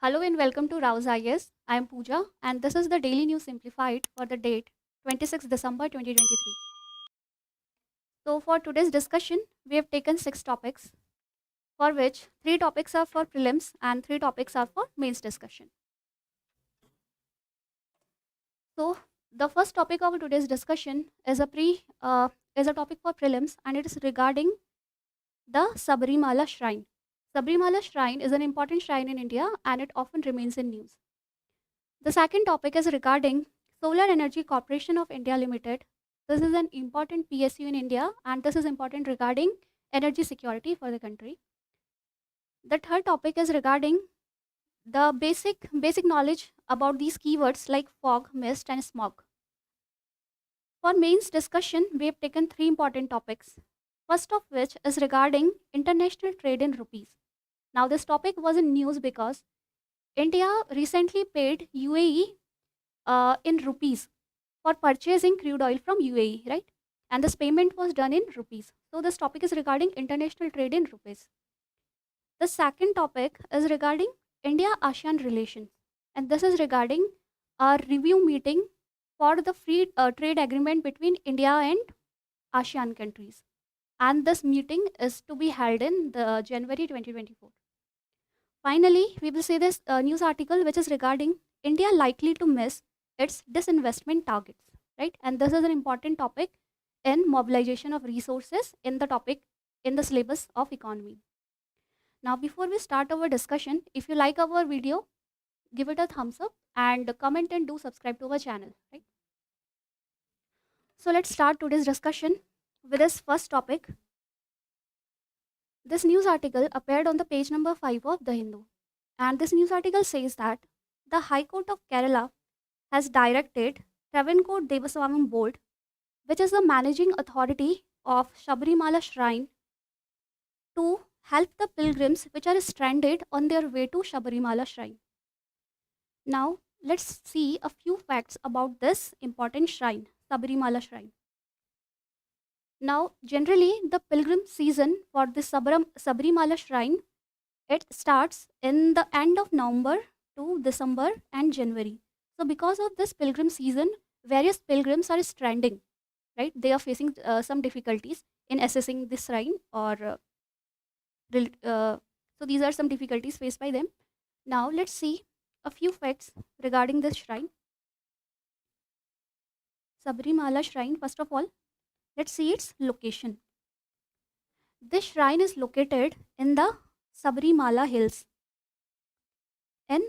Hello and welcome to Raus IAS. I am Pooja and this is the Daily News Simplified for the date 26 December 2023. So for today's discussion, we have taken 6 topics for which 3 topics are for prelims and 3 topics are for mains discussion. So the first topic of today's discussion is a topic for prelims and it is regarding the Sabarimala Shrine. Sabarimala Shrine is an important shrine in India and it often remains in news. The second topic is regarding Solar Energy Corporation of India Limited. This is an important PSU in India and this is important regarding energy security for the country. The third topic is regarding the basic knowledge about these keywords like fog, mist and smog. For mains discussion, we have taken 3 important topics. First of which is regarding international trade in rupees. Now this topic was in news because India recently paid UAE in rupees for purchasing crude oil from UAE, right? And this payment was done in rupees. So this topic is regarding international trade in rupees. The second topic is regarding India-ASEAN relations. And this is regarding a review meeting for the free trade agreement between India and ASEAN countries. And this meeting is to be held in the January 2024. Finally, we will see this news article which is regarding India likely to miss its disinvestment targets, right? And this is an important topic in mobilization of resources in the syllabus of economy. Now, before we start our discussion, if you like our video, give it a thumbs up and comment and do subscribe to our channel, right? So let's start today's discussion with this first topic. This news article appeared on the page number 5 of The Hindu. And this news article says that the High Court of Kerala has directed Travancore Devaswamy Board, which is the managing authority of Sabarimala Shrine, to help the pilgrims which are stranded on their way to Sabarimala Shrine. Now, let's see a few facts about this important shrine, Sabarimala Shrine. Now, generally, the pilgrim season for the Sabarimala Shrine, it starts in the end of November to December and January. So, because of this pilgrim season, various pilgrims are stranding, right? They are facing some difficulties in accessing this shrine, so these are some difficulties faced by them. Now, let's see a few facts regarding this shrine. Sabarimala Shrine, first of all, let's see its location. This shrine is located in the Sabarimala Hills in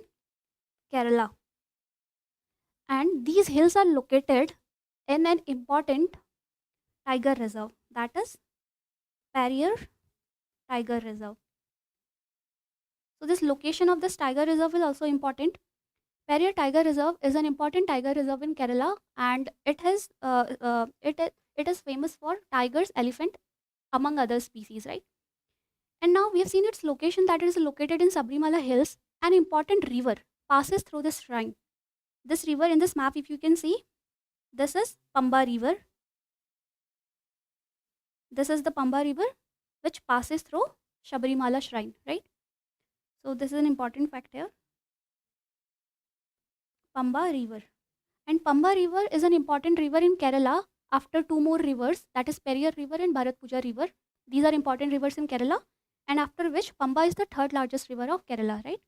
Kerala. And these hills are located in an important tiger reserve, that is Periyar Tiger Reserve. So this location of this tiger reserve is also important. Periyar Tiger Reserve is an important tiger reserve in Kerala and it is famous for tigers, elephant among other species, right? And now we have seen its location, that it is located in Sabarimala Hills. An important river passes through this shrine. This river in this map, if you can see, this is Pamba River. This is the Pamba River which passes through Sabarimala Shrine, right? So this is an important fact here. Pamba River. And Pamba River is an important river in Kerala after 2 more rivers, that is Periyar River and Bharatpuja River. These are important rivers in Kerala, and after which Pamba is the 3rd largest river of Kerala, right?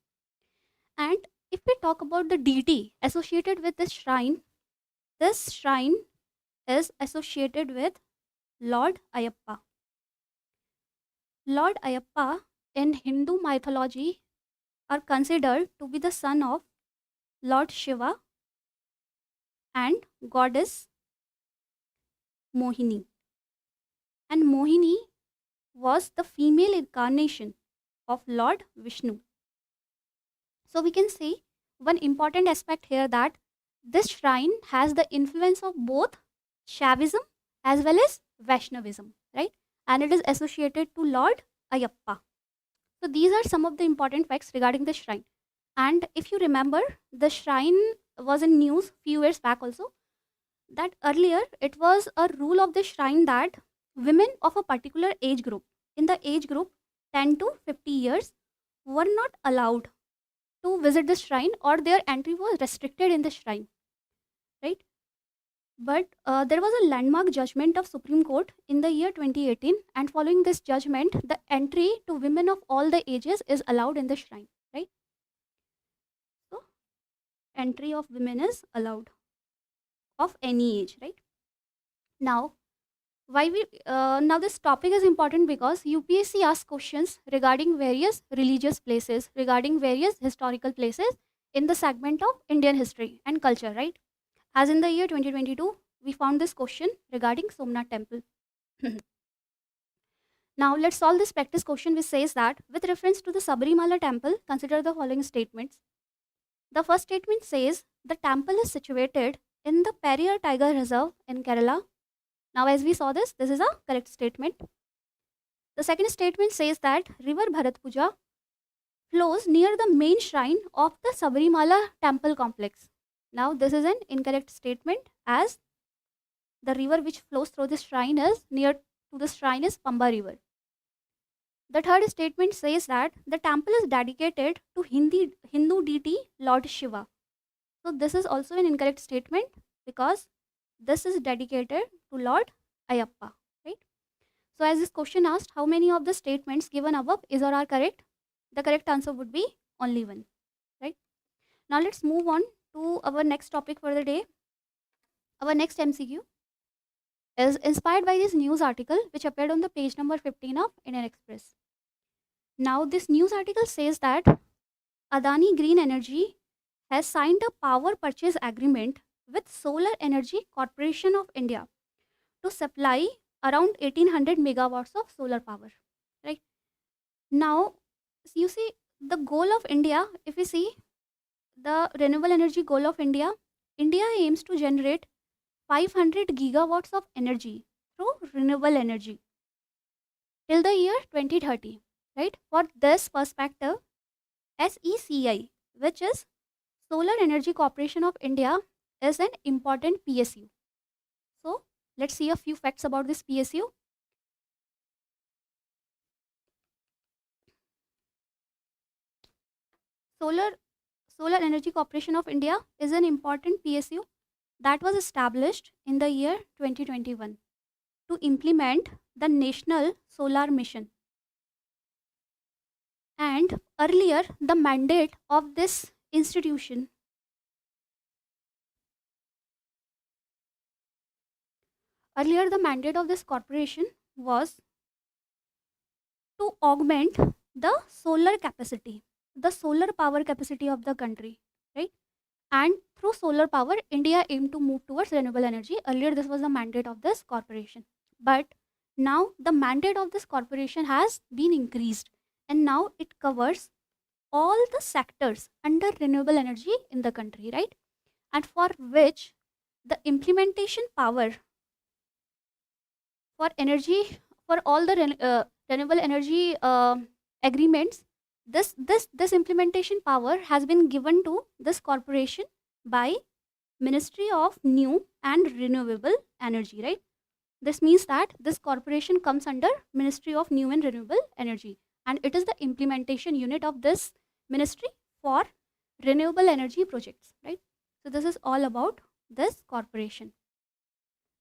And if we talk about the deity associated with this shrine is associated with Lord Ayappa. Lord Ayappa in Hindu mythology are considered to be the son of Lord Shiva and goddess Mohini. And Mohini was the female incarnation of Lord Vishnu. So we can see one important aspect here, that this shrine has the influence of both Shaivism as well as Vaishnavism, right? And it is associated to Lord Ayappa. So these are some of the important facts regarding the shrine. And if you remember, the shrine was in news few years back also, that earlier it was a rule of the shrine that women of a particular age group, in the age group 10 to 50 years, were not allowed to visit the shrine, or their entry was restricted in the shrine, right? But there was a landmark judgment of Supreme Court in the year 2018, and following this judgment, the entry to women of all the ages is allowed in the shrine, right? So entry of women is allowed of any age, right? Now, why we now this topic is important because UPSC asks questions regarding various religious places, regarding various historical places in the segment of Indian history and culture, right? As in the year 2022, we found this question regarding Somnath temple. Now let's solve this practice question, which says that with reference to the Sabarimala temple, consider the following statements. The first statement says the temple is situated in the Periyar Tiger Reserve in Kerala. Now as we saw this is a correct statement. The second statement says that river Bharatpuja flows near the main shrine of the Sabarimala temple complex. Now this is an incorrect statement, as the river which flows through the shrine is near to the shrine is Pamba river. The third statement says that the temple is dedicated to Hindu deity Lord Shiva. So this is also an incorrect statement, because this is dedicated to Lord Ayappa, right? So as this question asked, how many of the statements given above is or are correct? The correct answer would be only one, right? Now let's move on to our next topic for the day. Our next MCQ is inspired by this news article which appeared on the page number 15 of Indian Express. Now this news article says that Adani Green Energy has signed a power purchase agreement with Solar Energy Corporation of India to supply around 1800 megawatts of solar power, right? Now you see the goal of India, if we see the renewable energy goal of India, India aims to generate 500 gigawatts of energy through renewable energy till the year 2030, right? For this perspective, SECI, which is Solar Energy Corporation of India, is an important PSU. So let's see a few facts about this PSU. Solar Energy Corporation of India is an important PSU that was established in the year 2021 to implement the National Solar Mission. And earlier, the mandate of this institution earlier the mandate of this corporation was to augment the solar capacity, the solar power capacity of the country, right? And through solar power, India aimed to move towards renewable energy. Earlier, this was the mandate of this corporation. But now the mandate of this corporation has been increased, and now it covers all the sectors under renewable energy in the country, right? And for which the implementation power for energy, for all the renewable energy agreements, this implementation power has been given to this corporation by Ministry of New and Renewable Energy, right? This means that this corporation comes under Ministry of New and Renewable Energy, and it is the implementation unit of this ministry for renewable energy projects, right? So this is all about this corporation.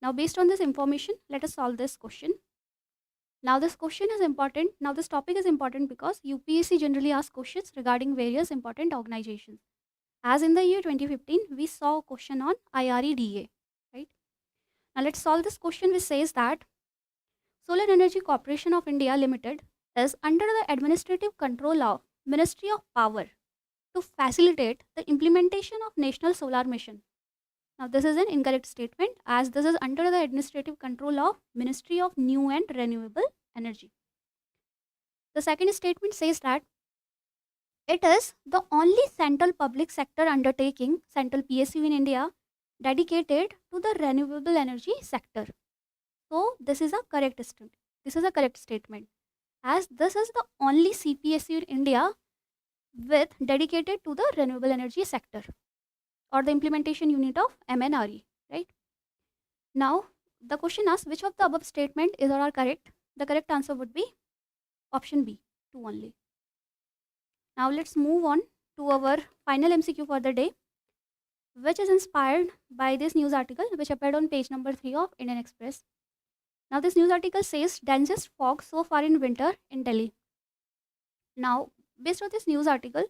Now based on this information, let us solve this question. Now this question is important. Now this topic is important because UPSC generally asks questions regarding various important organizations. As in the year 2015, we saw a question on IREDA, right? Now let's solve this question, which says that Solar Energy Corporation of India Limited is under the administrative control of Ministry of Power to facilitate the implementation of National Solar Mission. Now this is an incorrect statement, as this is under the administrative control of Ministry of New and Renewable Energy. The second statement says that it is the only central public sector undertaking, central PSU in India, dedicated to the renewable energy sector. So this is a correct statement. This is a correct statement, as this is the only CPSU in India with dedicated to the renewable energy sector, or the implementation unit of MNRE, right? Now the question asks which of the above statement is or are correct. The correct answer would be option B, 2 only. Now let's move on to our final MCQ for the day, which is inspired by this news article which appeared on page number 3 of Indian Express. Now, this news article says densest fog so far in winter in Delhi. Now, based on this news article,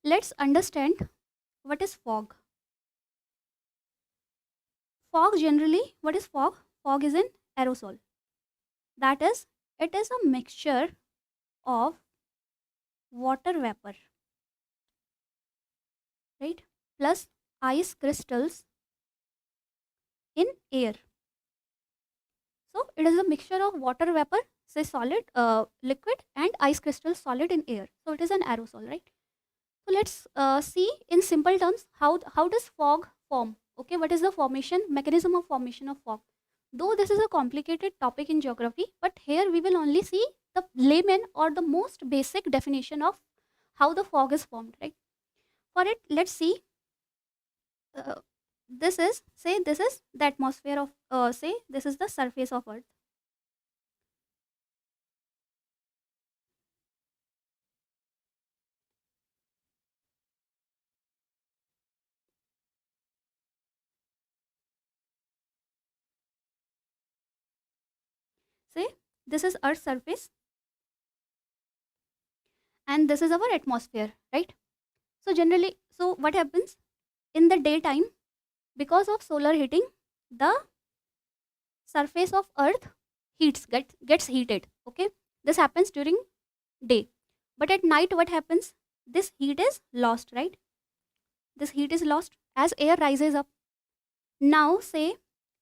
let's understand what is fog. Fog generally, what is fog? Fog is an aerosol. That is, it is a mixture of water vapor, right, plus ice crystals in air. So it is a mixture of water vapor, say solid, liquid, and ice crystal solid in air. So it is an aerosol, right? So let's see in simple terms how does fog form. Okay, what is the formation mechanism of formation of fog? Though this is a complicated topic in geography, but here we will only see the layman or the most basic definition of how the fog is formed, right? For it, let's see. This is the atmosphere of say this is the surface of Earth. Say this is Earth's surface, and this is our atmosphere, right? So generally, so what happens in the daytime, because of solar heating, the surface of Earth gets heated. Okay, this happens during day, but at night what happens? This heat is lost, right? This heat is lost as air rises up. Now say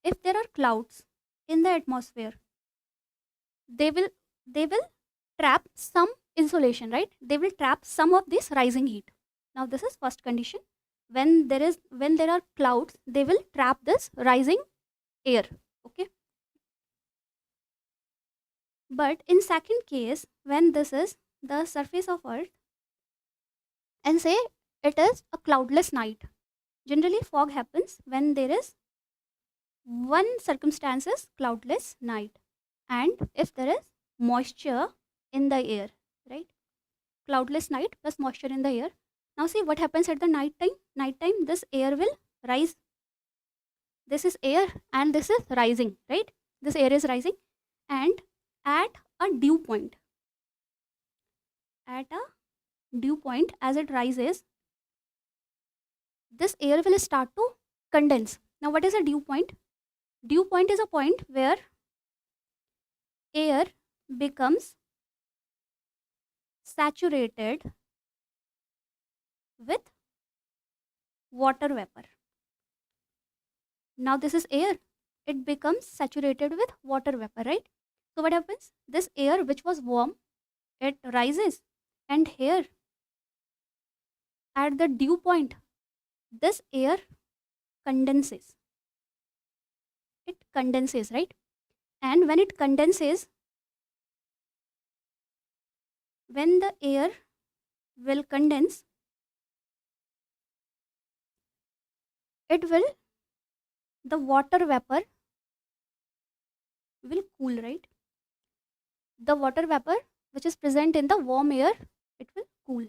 if there are clouds in the atmosphere, they will they will trap some insulation, right? They will trap some of this rising heat. Now this is first condition. When there are clouds, they will trap this rising air. Okay, but in second case, when this is the surface of Earth and say it is a cloudless night, generally fog happens when there is one circumstance is cloudless night, and if there is moisture in the air, right? Cloudless night plus moisture in the air. Now see what happens at the night time. Night time, this air will rise. This is air and this is rising, right? This air is rising, and at a dew point, at a dew point as it rises, this air will start to condense. Now what is a dew point? Dew point is a point where air becomes saturated with water vapor. Now this is air, it becomes saturated with water vapor, right? So what happens? This air which was warm, it rises, and here at the dew point, this air condenses. It condenses, right? And when it condenses, when the air will condense, the water vapor will cool, right? The water vapor which is present in the warm air, it will cool.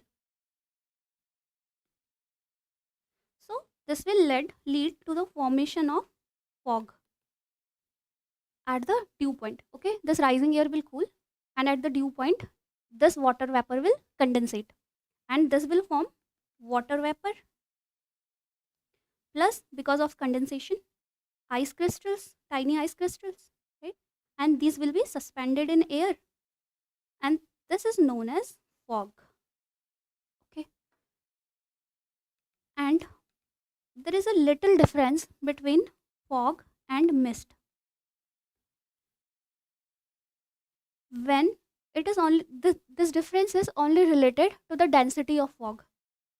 So this will lead to the formation of fog at the dew point. Okay, this rising air will cool, and at the dew point, this water vapor will condensate, and this will form water vapor plus, because of condensation, ice crystals, tiny ice crystals, right? And these will be suspended in air, and this is known as fog. Okay, and there is a little difference between fog and mist. When it is only this difference is only related to the density of fog,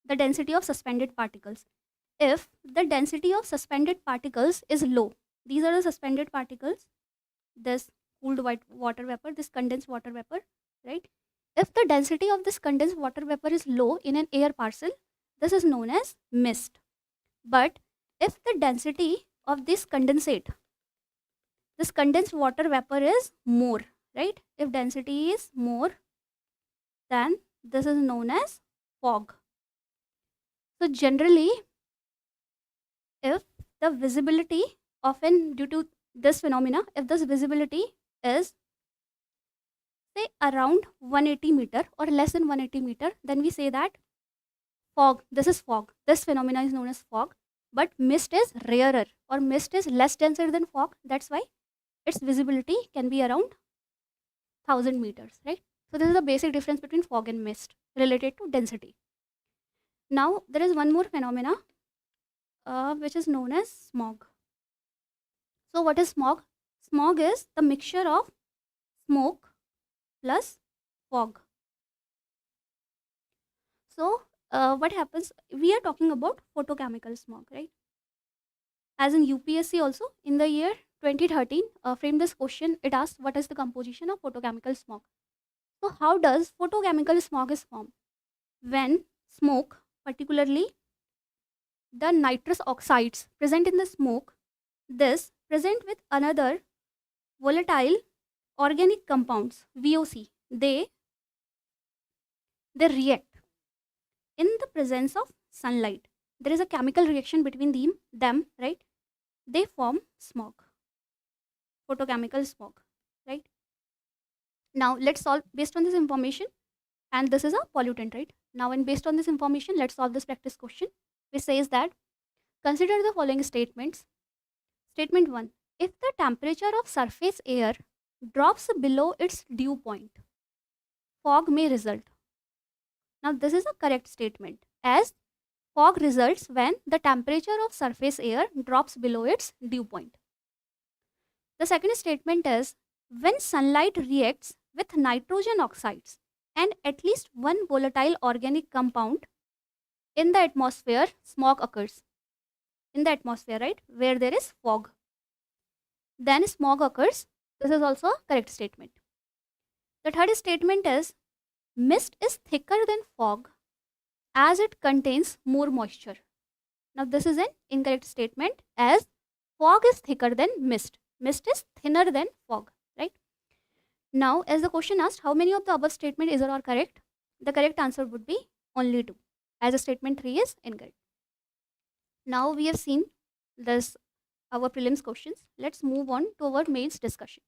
the density of suspended particles. If the density of suspended particles is low, these are the suspended particles, this cooled white water vapor, this condensed water vapor, right? If the density of this condensed water vapor is low in an air parcel, this is known as mist. But if the density of this condensate, this condensed water vapor is more, right? If density is more, then this is known as fog. So generally, if the visibility often due to this phenomena, if this visibility is say around 180 meter or less than 180 meter, then we say that fog, this is fog. This phenomena is known as fog. But mist is rarer or mist is less denser than fog. That's why its visibility can be around 1000 meters, right? So this is the basic difference between fog and mist related to density. Now there is one more phenomena which is known as smog. So what is smog? Smog is the mixture of smoke plus fog. So what happens? We are talking about photochemical smog, right? As in UPSC also in the year 2013 framed this question. It asked what is the composition of photochemical smog. So how does photochemical smog is formed? When smoke, particularly the nitrous oxides present in the smoke, this present with another volatile organic compounds VOC, they react in the presence of sunlight. There is a chemical reaction between them, right? They form smog, photochemical smog, right? Now let's solve based on this information, and this is a pollutant, right? Now, and based on this information, let's solve this practice question, which says that consider the following statements. Statement 1: if the temperature of surface air drops below its dew point, fog may result. Now, this is a correct statement, as fog results when the temperature of surface air drops below its dew point. The second statement is when sunlight reacts with nitrogen oxides and at least one volatile organic compound in the atmosphere, smog occurs. In the atmosphere, right, where there is fog, then smog occurs. This is also a correct statement. The third statement is mist is thicker than fog as it contains more moisture. Now this is an incorrect statement, as fog is thicker than mist. Mist is thinner than fog, right? Now, as the question asked, how many of the above statement is or are correct? The correct answer would be only 2, as a statement 3 is incorrect. Now we have seen this our prelims questions. Let's move on to our mains discussion.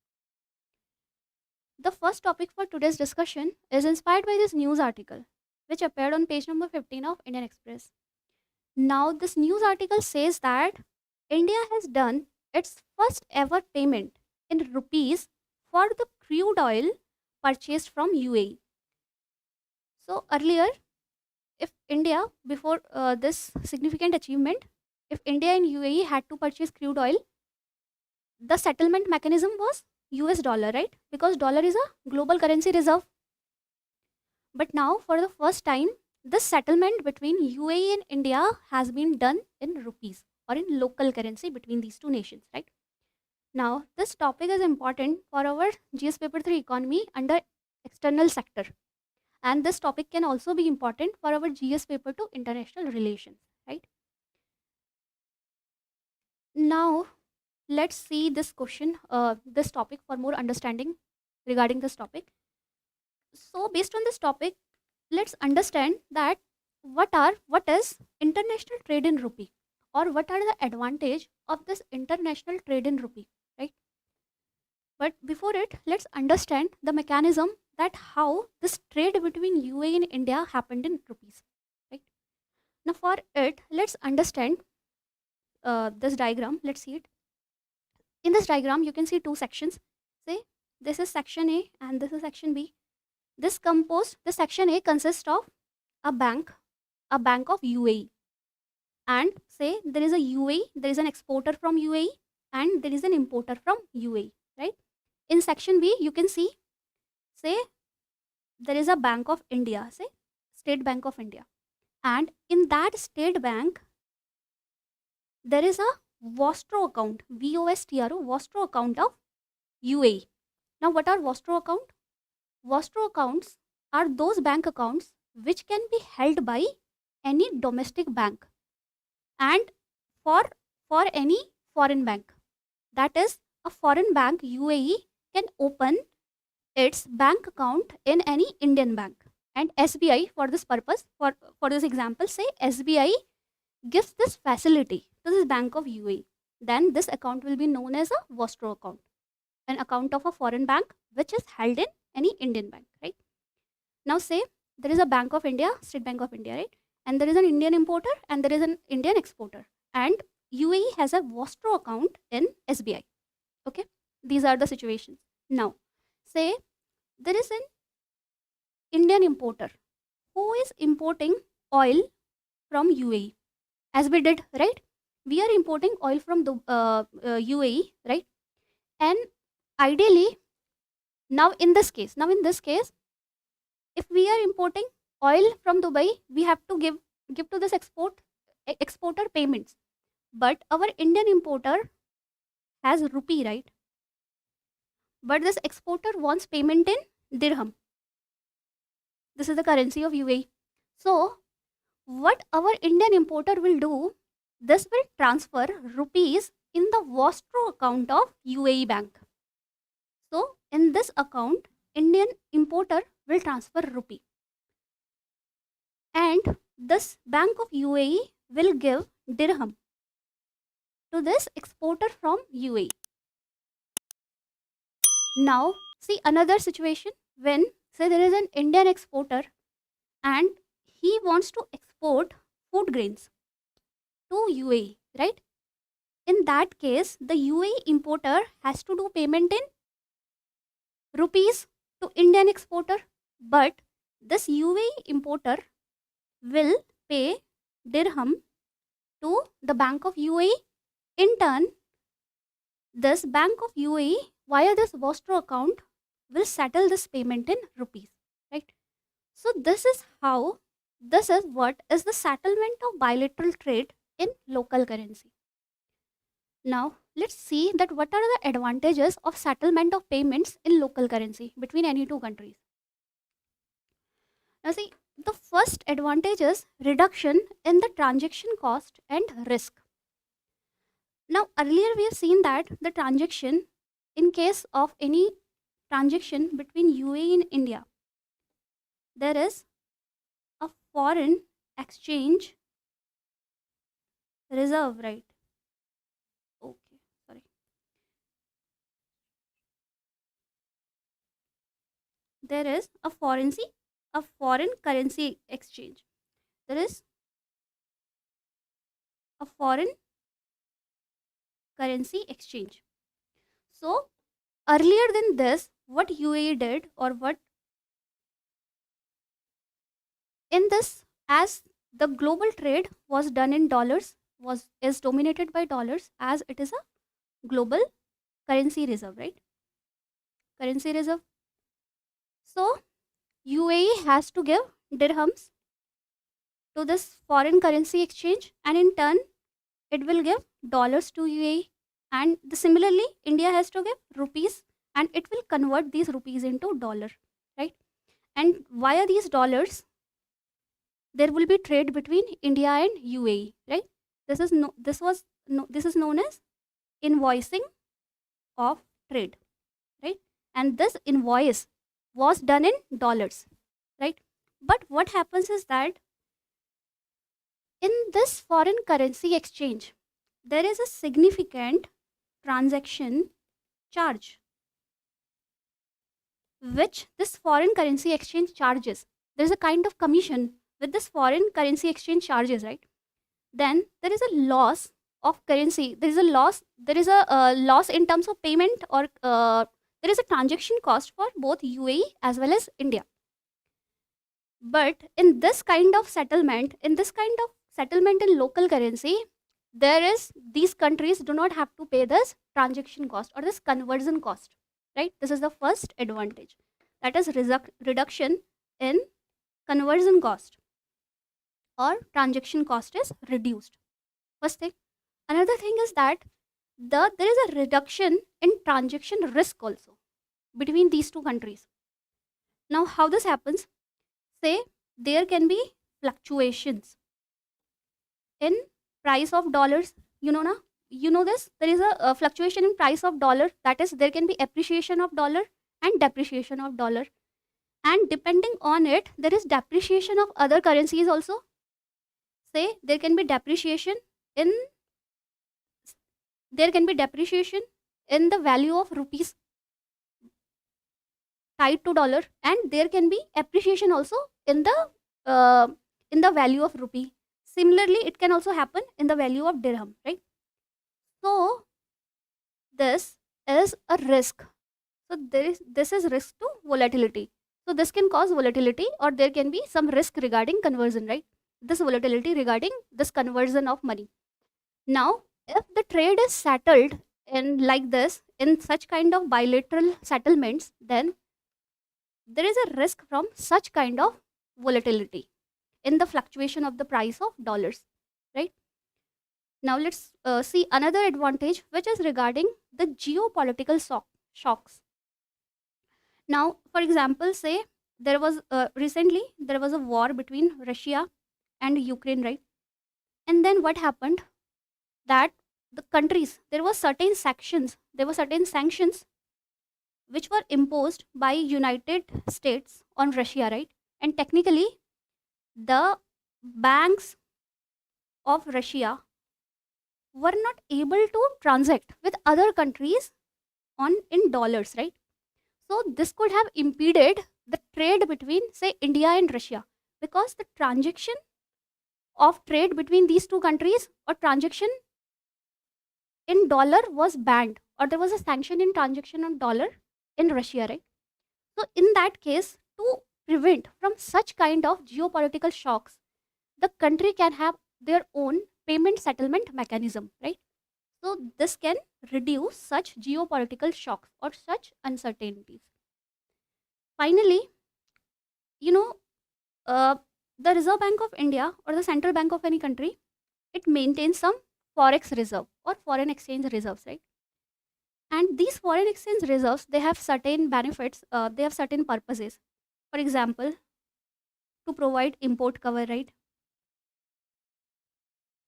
The first topic for today's discussion is inspired by this news article, which appeared on page number 15 of Indian Express. Now, this news article says that India has done its first ever payment in rupees for the crude oil purchased from UAE. So, earlier, if India, before this significant achievement, if India and UAE had to purchase crude oil, the settlement mechanism was US dollar, right? Because dollar is a global currency reserve. But now, for the first time, this settlement between UAE and India has been done in rupees or in local currency between these two nations, right? Now, this topic is important for our GS paper 3 economy under external sector. And this topic can also be important for our GS paper 2 international relations, right? Now, let's see this question, this topic for more understanding regarding this topic. So, based on this topic, let's understand that what is international trade in rupee, or what are the advantage of this international trade in rupee, right? But before it, let's understand the mechanism that how this trade between UAE and India happened in rupees, right? Now, for it, let's understand this diagram. Let's see it. In this diagram, you can see two sections. Say this is section A and this is section B. The section A consists of a bank of UAE, and say there is a UAE, there is an exporter from UAE, and there is an importer from UAE, right? In section B, you can see, say there is a Bank of India, say State Bank of India, and in that State Bank, there is a Vostro account, VOSTRO, Vostro account of UAE. Now, what are Vostro account? Vostro accounts are those bank accounts which can be held by any domestic bank and for any foreign bank. That is, a foreign bank UAE can open its bank account in any Indian bank, and SBI, for this purpose, for this example, say SBI gives this facility to this Bank of UAE, then this account will be known as a vostro account, an account of a foreign bank which is held in any Indian bank, right? Now say there is a Bank of India, State Bank of India, right? And there is an Indian importer and there is an Indian exporter, and UAE has a vostro account in SBI. Okay, these are the situations. Now say there is an Indian importer who is importing oil from UAE, as we did, right? We are importing oil from the UAE, right? And ideally, now in this case, if we are importing oil from Dubai, we have to give to this exporter payments. But our Indian importer has rupee, right? But this exporter wants payment in dirham. This is the currency of UAE. So what our Indian importer will do, this will transfer rupees in the vostro account of UAE bank. So in this account, Indian importer will transfer rupee, and this Bank of UAE will give dirham to this exporter from UAE. Now see another situation, when say there is an Indian exporter and he wants to export food grains to UAE, right? In that case, the UAE importer has to do payment in rupees to Indian exporter, but this UAE importer will pay dirham to the Bank of UAE. In turn, this Bank of UAE via this vostro account will settle this payment in rupees, right? So this is what is the settlement of bilateral trade in local currency. Now let's see that what are the advantages of settlement of payments in local currency between any two countries. Now see, the first advantage is reduction in the transaction cost and risk. Now earlier we have seen that the transaction, in case of any transaction between UAE and India, there is a foreign exchange reserve, right? Okay, sorry. There is a foreign currency exchange. There is a foreign currency exchange. So earlier than this, what UAE did, or what in this, as the global trade was done in dollars, is dominated by dollars, as it is a global currency reserve, right? Currency reserve. So UAE has to give dirhams to this foreign currency exchange, and in turn it will give dollars to UAE, and similarly India has to give rupees, and it will convert these rupees into dollar, right? And via these dollars there will be trade between India and UAE, right? This is known as invoicing of trade, right? And this invoice was done in dollars, right? But what happens is that in this foreign currency exchange, there is a significant transaction charge which this foreign currency exchange charges. There is a kind of commission with this foreign currency exchange charges, right? Then there is a loss of currency. There is a loss in terms of payment, or there is a transaction cost for both UAE as well as India. But in this kind of settlement, in local currency, these countries do not have to pay this transaction cost or this conversion cost, right? This is the first advantage, that is reduction in conversion cost, or transaction cost is reduced. First thing. Another thing is that there is a reduction in transaction risk also between these two countries. Now how this happens? Say there can be fluctuations in price of dollars. You know this. There is a fluctuation in price of dollar. That is, there can be appreciation of dollar and depreciation of dollar. And depending on it, there is depreciation of other currencies also. Say there can be depreciation in there can be depreciation in the value of rupees tied to dollar, and there can be appreciation also in the uh, value of rupee. Similarly, it can also happen in the value of dirham, right? So this is a risk. So this is risk to volatility. So this can cause volatility, or there can be some risk regarding conversion, right? This volatility regarding this conversion of money. Now, if the trade is settled in like this, in such kind of bilateral settlements, then there is a risk from such kind of volatility in the fluctuation of the price of dollars, right? Now let's see another advantage, which is regarding the geopolitical shocks. Now, for example, say there was recently there was a war between Russia and Ukraine, right? And then what happened, that the countries, there were certain sanctions which were imposed by United States on Russia, right? And technically, the banks of Russia were not able to transact with other countries on in dollars, right? So this could have impeded the trade between, say, India and Russia, because the transaction of trade between these two countries or transaction in dollar was banned, or there was a sanction in transaction on dollar in Russia, right? So in that case, to prevent from such kind of geopolitical shocks, the country can have their own payment settlement mechanism, right? So this can reduce such geopolitical shocks or such uncertainties. Finally, you know, uh, the Reserve Bank of India or the central bank of any country, it maintains some forex reserve or foreign exchange reserves, right? And these foreign exchange reserves, they have certain benefits, they have certain purposes. For example, to provide import cover, right?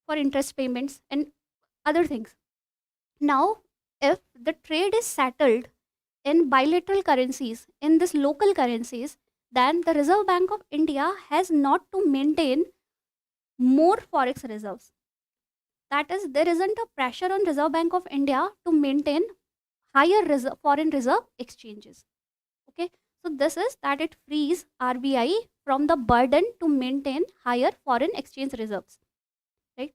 For interest payments and other things. Now, if the trade is settled in bilateral currencies, in this local currencies, then the Reserve Bank of India has not to maintain more forex reserves. That is, there isn't a pressure on Reserve Bank of India to maintain higher foreign reserve exchanges. Okay, so this is that it frees RBI from the burden to maintain higher foreign exchange reserves, right?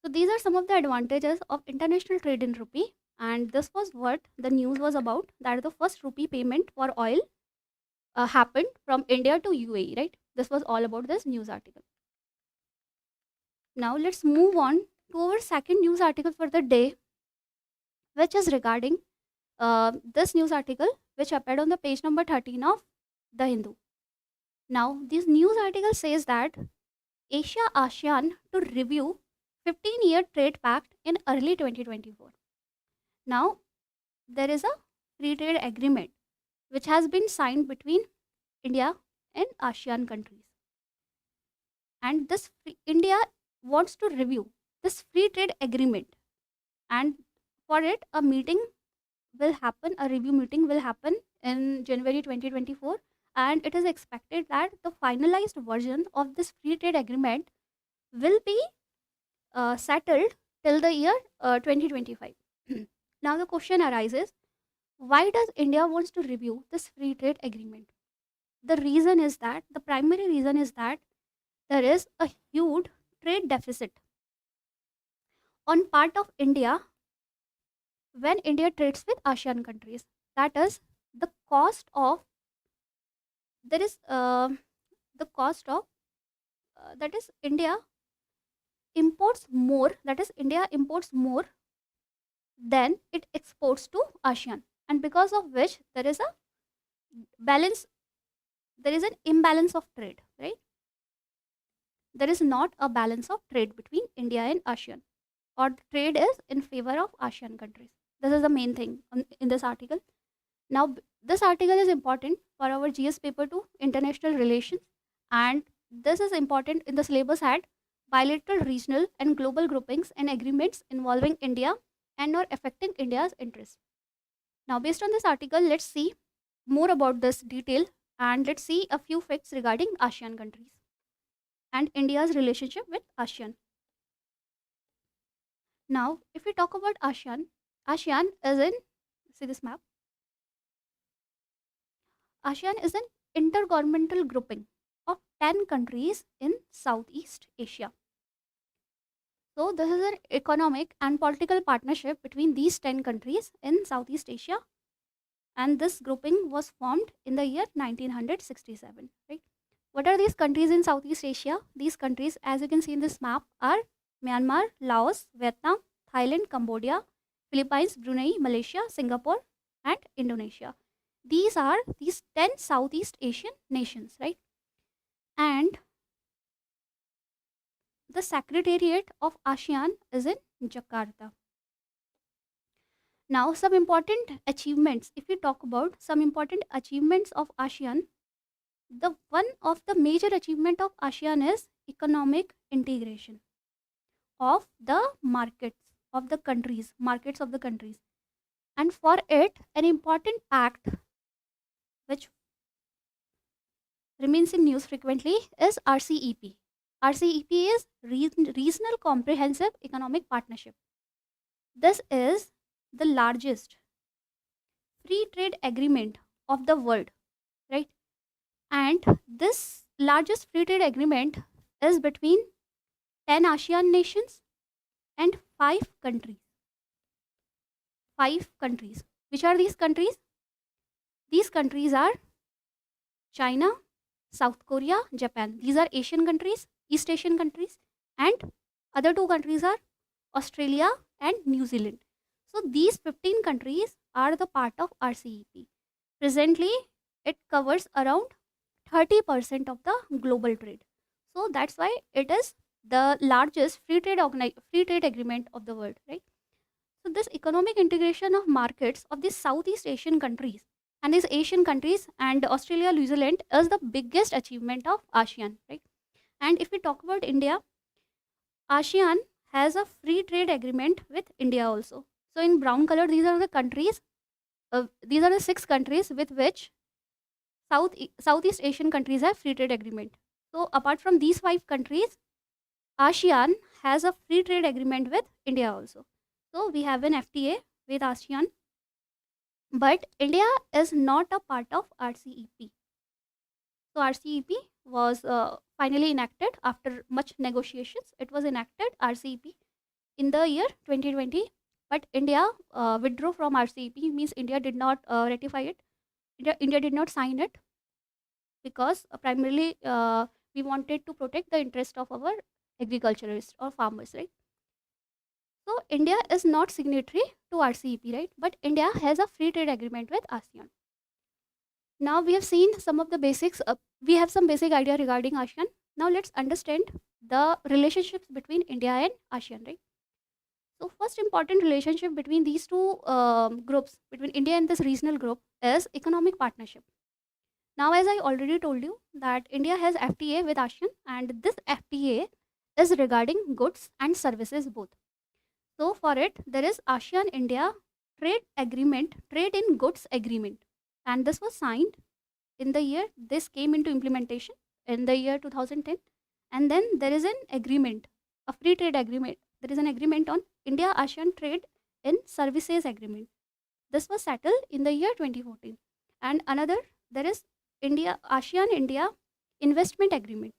So these are some of the advantages of international trade in rupee, and this was what the news was about. That the first rupee payment for oil happened from India to UAE, right? This was all about this news article. Now let's move on to our second news article for the day, which is regarding this news article which appeared on the page number 13 of The Hindu. Now, this news article says that Asia ASEAN to review 15-year trade pact in early 2024. Now, there is a free trade agreement which has been signed between India and ASEAN countries. And India wants to review this free trade agreement, and for it a meeting will happen, a review meeting will happen in January 2024, and it is expected that the finalized version of this free trade agreement will be settled till the year 2025. Now the question arises, why does India wants to review this free trade agreement? The reason is that, the primary reason is that there is a huge trade deficit on part of India when India trades with ASEAN countries. That is, the cost of there is the cost of that is India imports more. That is, India imports more than it exports to ASEAN, and because of which there is a balance. There is an imbalance of trade, right? There is not a balance of trade between India and ASEAN, or trade is in favor of ASEAN countries. This is the main thing in this article. Now, this article is important for our GS paper 2, international relations, and this is important in the syllabus at bilateral, regional, and global groupings and agreements involving India and or affecting India's interests. Now, based on this article, let's see more about this detail and let's see a few facts regarding ASEAN countries and India's relationship with ASEAN. Now, if we talk about ASEAN, ASEAN is in, see this map, ASEAN is an intergovernmental grouping of 10 countries in Southeast Asia. So, this is an economic and political partnership between these 10 countries in Southeast Asia, and this grouping was formed in the year 1967. Right? What are these countries in Southeast Asia? These countries, as you can see in this map, are Myanmar, Laos, Vietnam, Thailand, Cambodia, Philippines, Brunei, Malaysia, Singapore, and Indonesia. These are these 10 Southeast Asian nations, right? And the secretariat of ASEAN is in Jakarta. Now, some important achievements. If we talk about some important achievements of ASEAN, the one of the major achievement of ASEAN is economic integration of the markets of the countries. And for it, an important act which remains in news frequently is RCEP. RCEP is Regional Comprehensive Economic Partnership. This is the largest free trade agreement of the world, right? And this largest free trade agreement is between 10 ASEAN nations and 5 countries. 5 countries. Which are these countries? These countries are China, South Korea, Japan. These are Asian countries, East Asian countries, and other 2 countries are Australia and New Zealand. So these 15 countries are the part of RCEP. Presently, it covers around 30% of the global trade. So that's why it is the largest free trade agreement of the world, right? So this economic integration of markets of these Southeast Asian countries and these Asian countries and Australia, New Zealand is the biggest achievement of ASEAN, right? And if we talk about India, ASEAN has a free trade agreement with India also. So in brown color, these are the countries. These are the 6 countries with which Southeast Asian countries have free trade agreement. So apart from these 5 countries, ASEAN has a free trade agreement with India also. So we have an FTA with ASEAN, but India is not a part of RCEP. So RCEP was finally enacted after much negotiations. It was enacted RCEP in the year 2020, but India withdrew from RCEP, means India did not ratify it. India did not sign it because primarily we wanted to protect the interest of our agriculturists or farmers, right? So India is not signatory to RCEP, right? But India has a free trade agreement with ASEAN. Now we have seen some of the basics. We have some basic idea regarding ASEAN. Now let's understand the relationships between India and ASEAN, right? So first important relationship between these 2 groups, between India and this regional group, is economic partnership. Now, as I already told you that India has FTA with ASEAN, and this FTA is regarding goods and services both. So for it, there is ASEAN India trade agreement, trade in goods agreement, and this was signed in the year, this came into implementation in the year 2010. And then there is an agreement, a free trade agreement. There is an agreement on India ASEAN trade in services agreement. This was settled in the year 2014. And another, there is India ASEAN India investment agreement.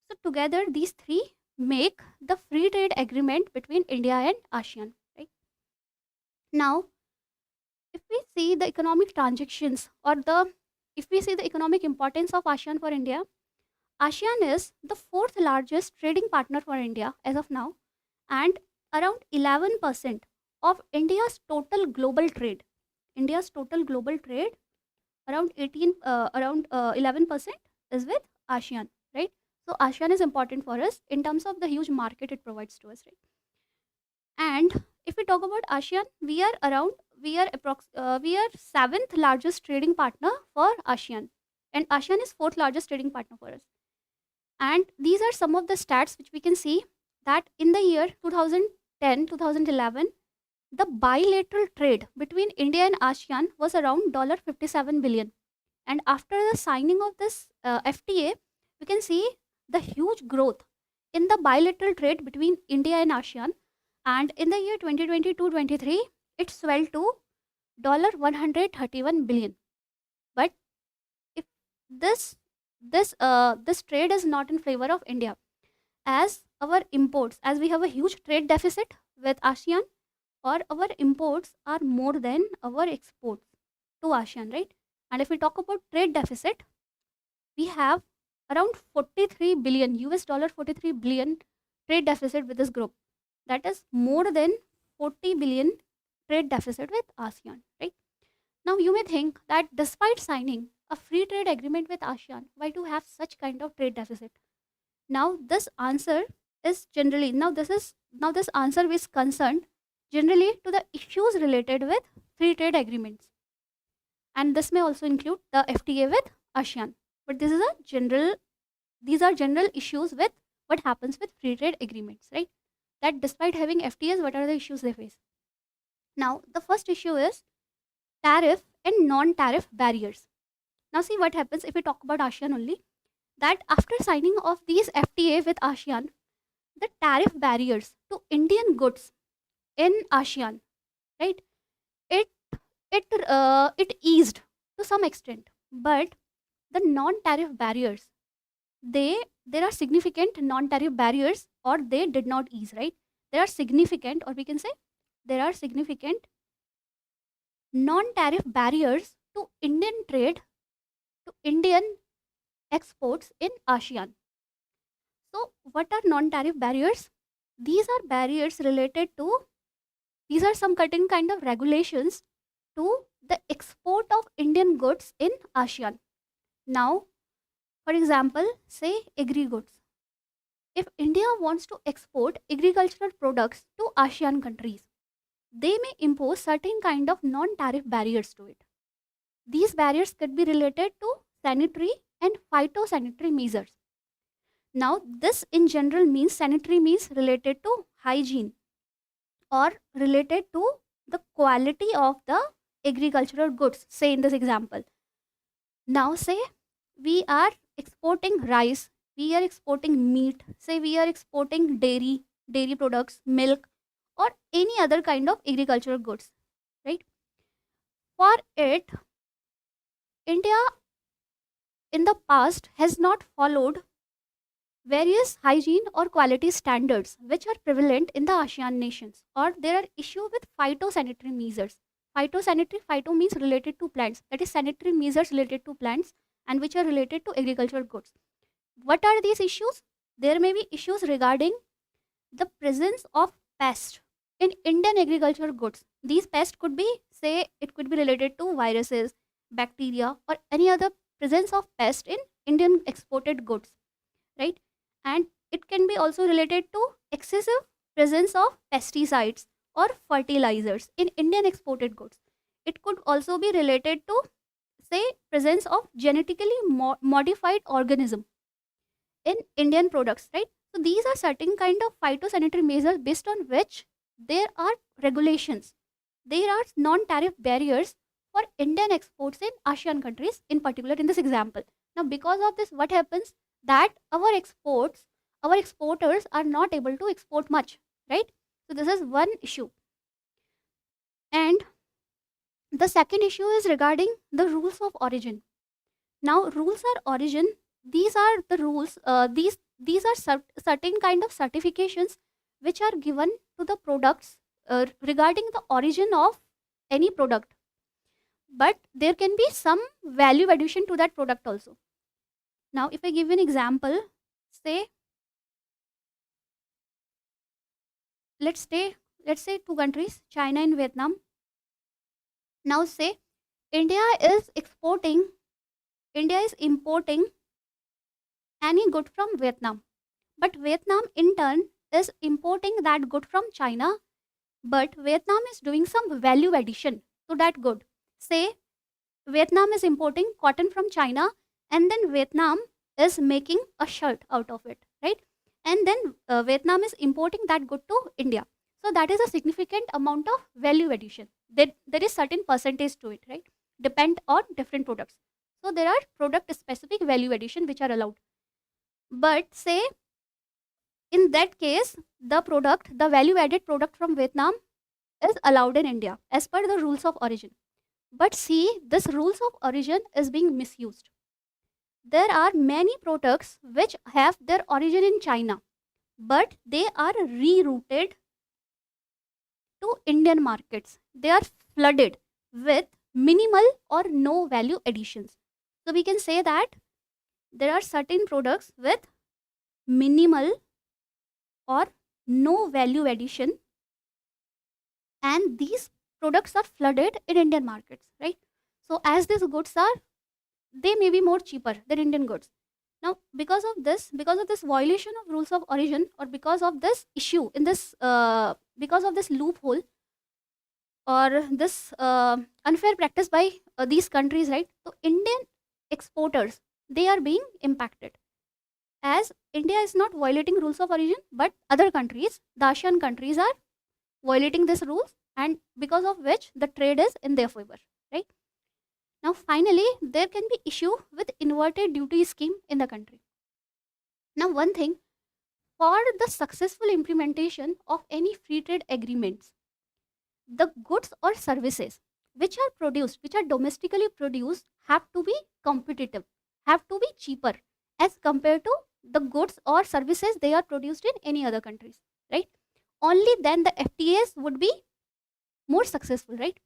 So together these 3 make the free trade agreement between India and ASEAN, right? Now, if we see the economic transactions or if we see the economic importance of ASEAN for India, ASEAN is the 4th largest trading partner for India as of now, and around 11% of India's total global trade. India's total global trade, around 11% is with ASEAN, right? So ASEAN is important for us in terms of the huge market it provides to us, right? And if we talk about ASEAN, we are 7th largest trading partner for ASEAN, and ASEAN is 4th largest trading partner for us. And these are some of the stats which we can see that in the year 2010 2011, the bilateral trade between India and ASEAN was around $57 billion, And after the signing of this FTA, we can see the huge growth in the bilateral trade between India and ASEAN. And in the year 2022-23, it swelled to $131 billion. But if this trade is not in favor of India, as our imports, as we have a huge trade deficit with ASEAN, or our imports are more than our exports to ASEAN, right? And if we talk about trade deficit, we have around 43 billion US dollar 43 billion trade deficit with this group. That is more than 40 billion trade deficit with ASEAN, right? Now you may think that despite signing a free trade agreement with ASEAN, why to have such kind of trade deficit? Now this answer is generally now this answer is concerned generally to the issues related with free trade agreements, and this may also include the FTA with ASEAN. But this is a general these are general issues with what happens with free trade agreements, right? That despite having FTAs, what are the issues they face? Now the first issue is tariff and non-tariff barriers. Now see what happens if we talk about ASEAN only, that after signing of these FTA with ASEAN, the tariff barriers to Indian goods in ASEAN, right? It it eased to some extent, but the non-tariff barriers, there are significant non-tariff barriers, or they did not ease, right? There are significant, or we can say there are significant non-tariff barriers to Indian trade, to Indian exports in ASEAN. So what are non-tariff barriers? These are barriers related to, these are some certain kind of regulations to the export of Indian goods in ASEAN. Now, for example, say agri goods. If India wants to export agricultural products to ASEAN countries, they may impose certain kind of non-tariff barriers to it. These barriers could be related to sanitary and phytosanitary measures. Now, this in general means sanitary means related to hygiene or related to the quality of the agricultural goods, say in this example. Now, say we are exporting rice, we are exporting meat, say we are exporting dairy products, milk, or any other kind of agricultural goods, right? For it, India in the past has not followed various hygiene or quality standards which are prevalent in the ASEAN nations, or there are issues with phytosanitary measures. Phytosanitary, phyto means related to plants, that is sanitary measures related to plants and which are related to agricultural goods. What are these issues? There may be issues regarding the presence of pests in Indian agricultural goods. These pests could be, say, it could be related to viruses, bacteria, or any other presence of pest in Indian exported goods, right? And it can be also related to excessive presence of pesticides or fertilizers in Indian exported goods. It could also be related to, say, presence of genetically modified organism in Indian products, right? So these are certain kind of phytosanitary measures based on which there are regulations. There are non-tariff barriers for Indian exports in ASEAN countries, in particular in this example. Now, because of this, what happens? That our exporters are not able to export much, right? So this is one issue. And the second issue is regarding the rules of origin. Now, rules of origin, these are the rules, these are certain kind of certifications which are given to the products regarding the origin of any product. But there can be some value addition to that product also. Now, if I give you an example, say, let's say two countries, China and Vietnam. Now, say India is importing any good from Vietnam, but Vietnam in turn is importing that good from China, but Vietnam is doing some value addition to that good. Say Vietnam is importing cotton from China, and then Vietnam is making a shirt out of it, right? And then Vietnam is importing that good to India. So that is a significant amount of value addition. There is certain percentage to it, right? Depend on different products. So there are product specific value addition which are allowed. But say in that case, the value added product from Vietnam is allowed in India as per the rules of origin. But see, this rules of origin is being misused. There are many products which have their origin in China, but they are rerouted to Indian markets. They are flooded with minimal or no value additions. So we can say that there are certain products with minimal or no value addition, and these products are flooded in Indian markets, right? So as these goods are, they may be more cheaper than Indian goods. Now because of this violation of rules of origin, or because of this issue in this because of this loophole, or this unfair practice by these countries, right? So Indian exporters, they are being impacted, as India is not violating rules of origin, but other countries, the ASEAN countries, are violating these rules, and because of which the trade is in their favor, right? Now finally, there can be issue with inverted duty scheme in the country. Now one thing, for the successful implementation of any free trade agreements, the goods or services which are domestically produced, have to be competitive, have to be cheaper as compared to the goods or services they are produced in any other countries, right? Only then the FTAs would be more successful, right?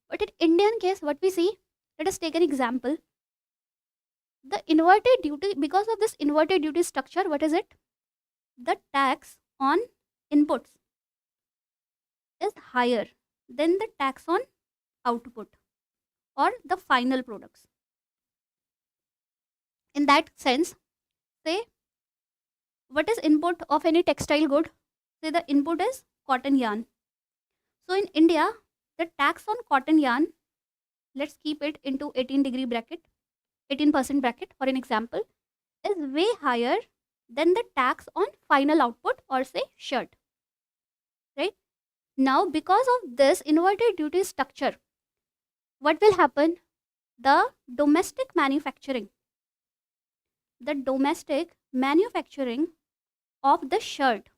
But in Indian case, what we see, let us take an example. The inverted duty, because of this inverted duty structure, what is it? The tax on inputs is higher than the tax on output or the final products. In that sense, say, what is input of any textile good? Say the input is cotton yarn. So in India, the tax on cotton yarn, let's keep it into 18-degree bracket, 18% bracket for an example, is way higher than the tax on final output, or say shirt, right? Now because of this inverted duty structure, what will happen? The domestic manufacturing, the domestic manufacturing of the shirt,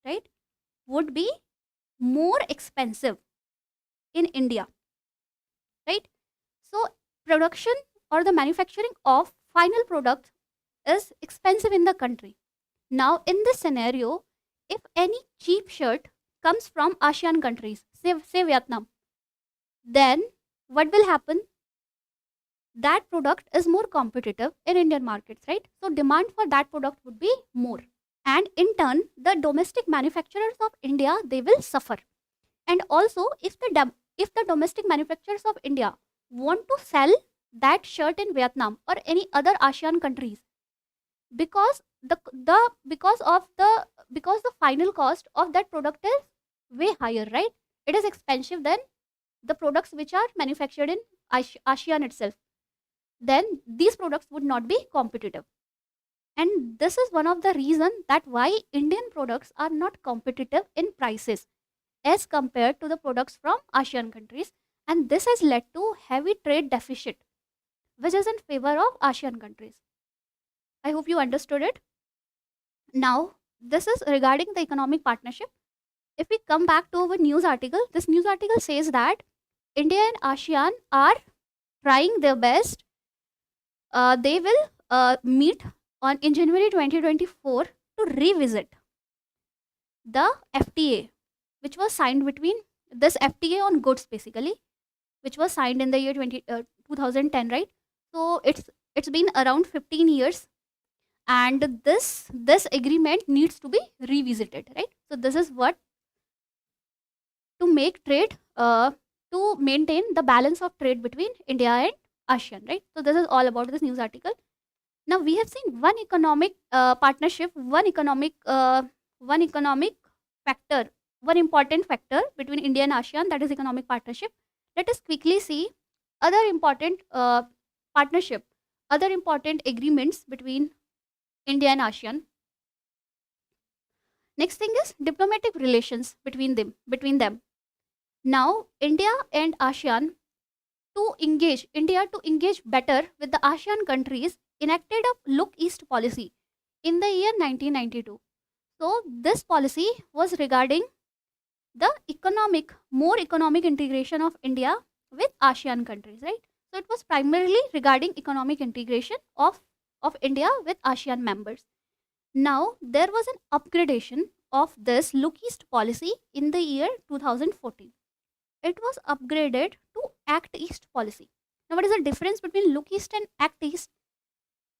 right, would be more expensive in India, right? So production or the manufacturing of final product is expensive in the country. Now in this scenario, if any cheap shirt comes from ASEAN countries, say Vietnam, then what will happen? That product is more competitive in Indian markets, right? So demand for that product would be more, and in turn the domestic manufacturers of India, they will suffer. And also, if the domestic manufacturers of India want to sell that shirt in Vietnam or any other ASEAN countries, because the because the final cost of that product is way higher, right? It is expensive than the products which are manufactured in ASEAN itself. Then these products would not be competitive. And this is one of the reason that why Indian products are not competitive in prices as compared to the products from ASEAN countries. And this has led to heavy trade deficit, which is in favor of ASEAN countries. I hope you understood it. Now, this is regarding the economic partnership. If we come back to our news article, this news article says that India and ASEAN are trying their best. They will meet on in January 2024 to revisit the FTA, which was signed between this FTA on goods basically, which was signed in the year 2010, right? So it's been around 15 years, and this agreement needs to be revisited, right? So this is what, to make trade to maintain the balance of trade between India and ASEAN, right? So this is all about this news article. Now we have seen one economic partnership, one economic factor, one important factor between India and ASEAN, that is economic partnership. Let us quickly see other important partnership, other important agreements between India and ASEAN. Next thing is diplomatic relations between them. Now India and ASEAN India to engage better with the ASEAN countries, enacted a Look East policy in the year 1992. So this policy was regarding the more economic integration of India with ASEAN countries, right? So it was primarily regarding economic integration of India with ASEAN members. Now there was an upgradation of this Look East policy in the year 2014. It was upgraded to Act East policy. Now what is the difference between Look East and Act East?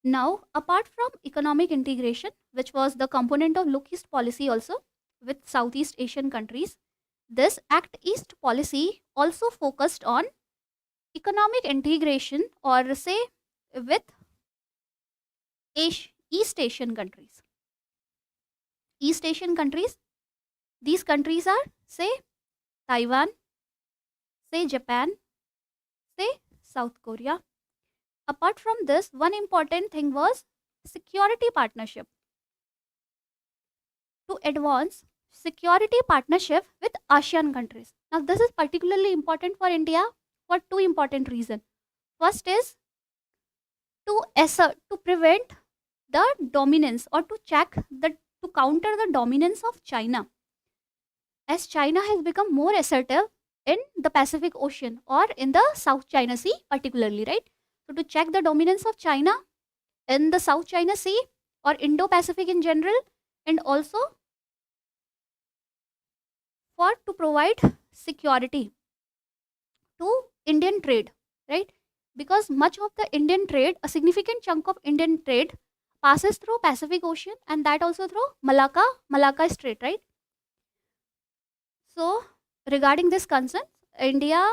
Now, apart from economic integration, which was the component of Look East policy also with Southeast Asian countries, this Act East policy also focused on economic integration, or say with East Asian countries. East Asian countries, these countries are, say, Taiwan, say Japan, say South Korea. Apart from this, one important thing was security partnership. To advance security partnership with ASEAN countries. Now, this is particularly important for India for two important reasons. First is to prevent the dominance, or to counter the dominance of China, as China has become more assertive in the Pacific Ocean or in the South China Sea particularly, right? So to check the dominance of China in the South China Sea or Indo-Pacific in general, and also to provide security to Indian trade, right? Because much of the Indian trade, a significant chunk of Indian trade passes through Pacific Ocean, and that also through Malacca Strait, right? So regarding this concern, India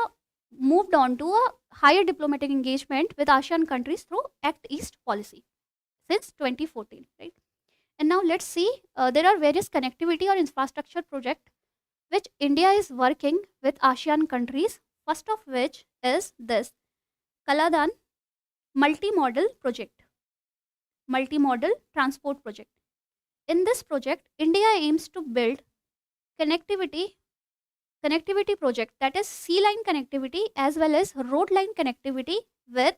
moved on to a higher diplomatic engagement with ASEAN countries through Act East policy since 2014, right? And now let's see, there are various connectivity or infrastructure projects which India is working with ASEAN countries. First of which is this Kaladan multimodal project, multimodal transport project. In this project, India aims to build connectivity project, that is sea line connectivity as well as road line connectivity with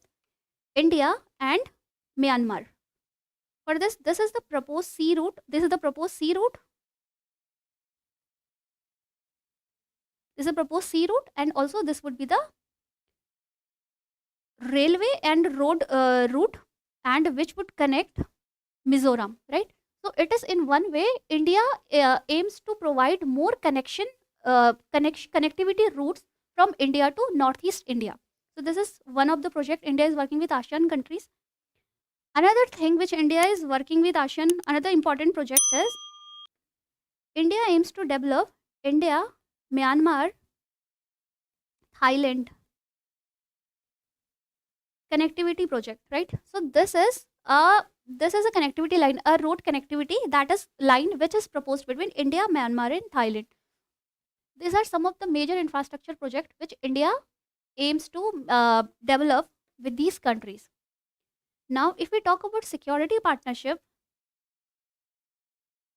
India and Myanmar. For this is the proposed sea route. This is the proposed sea route. This is a proposed sea route, and also this would be the railway and road route, and which would connect Mizoram, right? So it is in one way India aims to provide more connectivity routes from India to Northeast India. So this is one of the project India is working with ASEAN countries. Another thing which India is working with ASEAN, another important project is India aims to develop India, Myanmar, Thailand connectivity project, right? So this is a connectivity line, a road connectivity, that is line which is proposed between India, Myanmar and Thailand. These are some of the major infrastructure projects which India aims to develop with these countries. Now, if we talk about security partnership,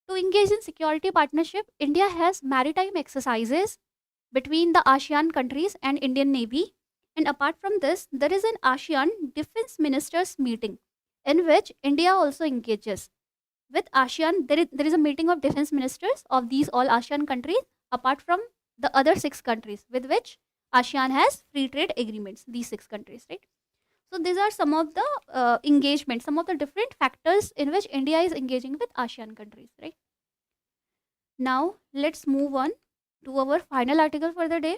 to engage in security partnership, India has maritime exercises between the ASEAN countries and Indian Navy. And apart from this, there is an ASEAN Defense Ministers meeting in which India also engages. With ASEAN, there is a meeting of defense ministers of these all ASEAN countries, apart from the other 6 countries with which ASEAN has free trade agreements, these 6 countries, right? So these are some of the engagement, some of the different factors in which India is engaging with ASEAN countries, right? Now let's move on to our final article for the day,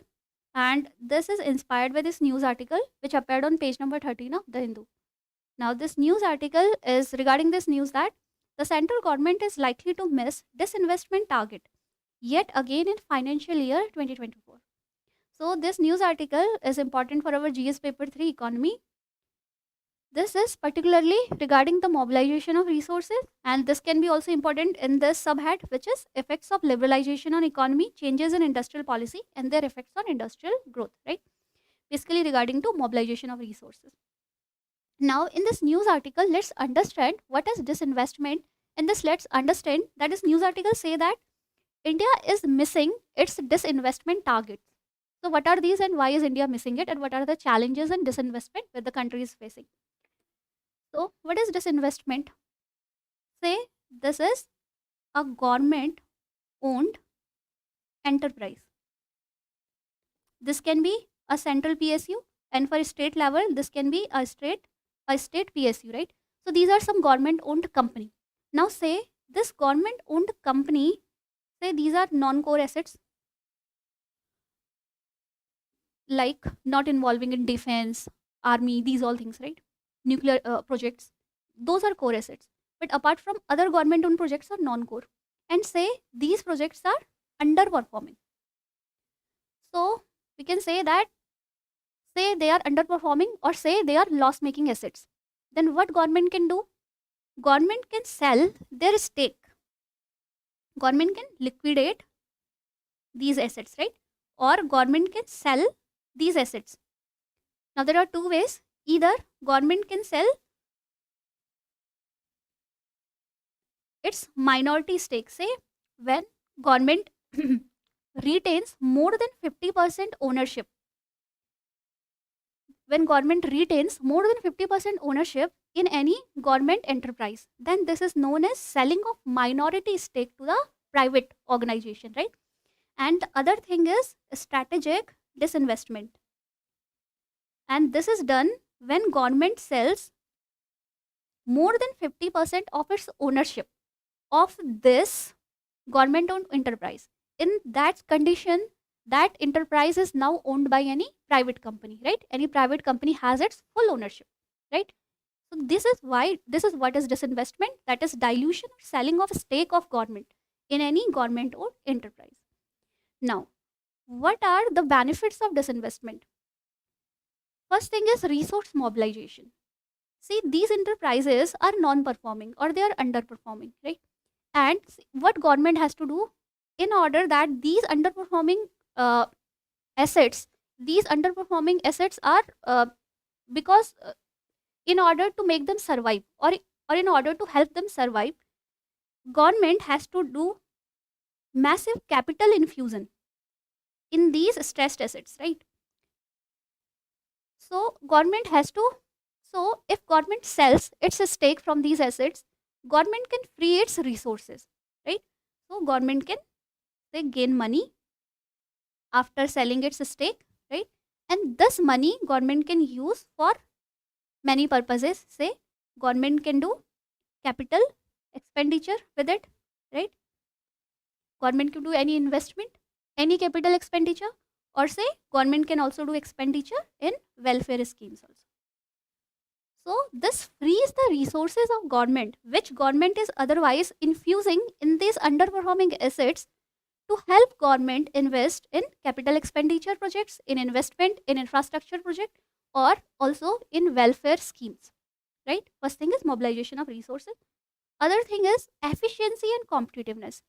and this is inspired by this news article which appeared on page number 13 of The Hindu. Now this news article is regarding this news that the central government is likely to miss disinvestment target yet again in financial year 2024. So this news article is important for our GS paper 3 economy. This is particularly regarding the mobilization of resources, and this can be also important in this subhead, which is effects of liberalization on economy, changes in industrial policy and their effects on industrial growth, right? Basically regarding to mobilization of resources. Now in this news article, let's understand what is disinvestment. In this, let's understand that this news article say that India is missing its disinvestment targets. So what are these and why is India missing it, and what are the challenges and disinvestment that the country is facing? So what is disinvestment? Say this is a government owned enterprise. This can be a central PSU, and for state level this can be a state PSU, right? So these are some government owned company. Now say this government owned company, say these are non core assets, like not involving in defense, army, these all things, right? Nuclear projects, those are core assets. But apart from other government owned projects are non core, and say these projects are underperforming. So we can say that, say they are underperforming or say they are loss making assets. Then what government can do? Government can sell their stake. Government can liquidate these assets, right? Or government can sell these assets. Now there are two ways. Either government can sell its minority stake. Say when government retains more than 50% ownership. When government retains more than 50% ownership in any government enterprise, then this is known as selling of minority stake to the private organization, right? And the other thing is strategic disinvestment. And this is done when government sells more than 50% of its ownership of this government owned enterprise. In that condition, that enterprise is now owned by any private company, right? Any private company has its full ownership, right? So this is what is disinvestment, that is dilution or selling of stake of government in any government owned enterprise. Now, what are the benefits of disinvestment? First thing is resource mobilization. See, these enterprises are non-performing or they are underperforming, right? And what government has to do in order that these underperforming uh, assets, these underperforming assets are because in order to make them survive, or in order to help them survive, government has to do massive capital infusion in these stressed assets, right? So government has to, so if government sells its stake from these assets, government can free its resources, right? So government can, say, gain money after selling its stake, right? And this money government can use for many purposes. Say government can do capital expenditure with it, right? Government can do any investment, any capital expenditure, or say government can also do expenditure in welfare schemes also. So this frees the resources of government, which government is otherwise infusing in these underperforming assets, to help government invest in capital expenditure projects, in investment in infrastructure project, or also in welfare schemes, right? First thing is mobilization of resources. Other thing is efficiency and competitiveness.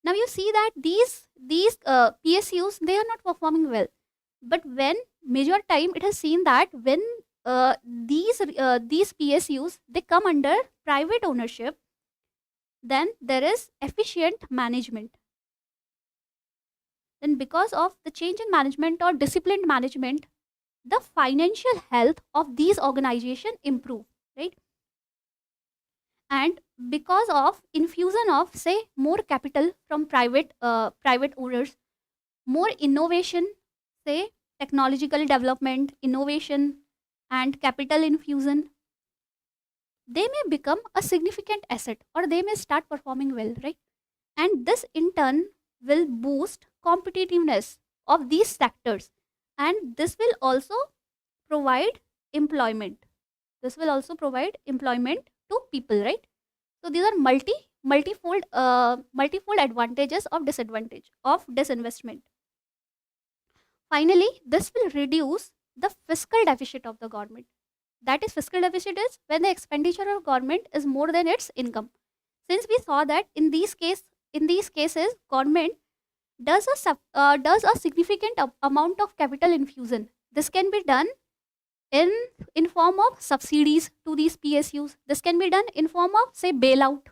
Now you see that these PSUs, they are not performing well, but when major time it has seen that when these PSUs, they come under private ownership, then there is efficient management. Then because of the change in management or disciplined management, the financial health of these organizations improve, right? And because of infusion of, say, more capital from private owners, more innovation, say technological development, innovation, and capital infusion, they may become a significant asset or they may start performing well, right? And this in turn will boost competitiveness of these sectors, and this will also provide employment. This will also provide employment to people, right? So these are multifold advantages of disinvestment. Finally, this will reduce the fiscal deficit of the government. That is, fiscal deficit is when the expenditure of government is more than its income. Since we saw that in these cases, government does a significant amount of capital infusion. This can be done in in form of subsidies to these PSUs. This can be done in form of, say, bailout,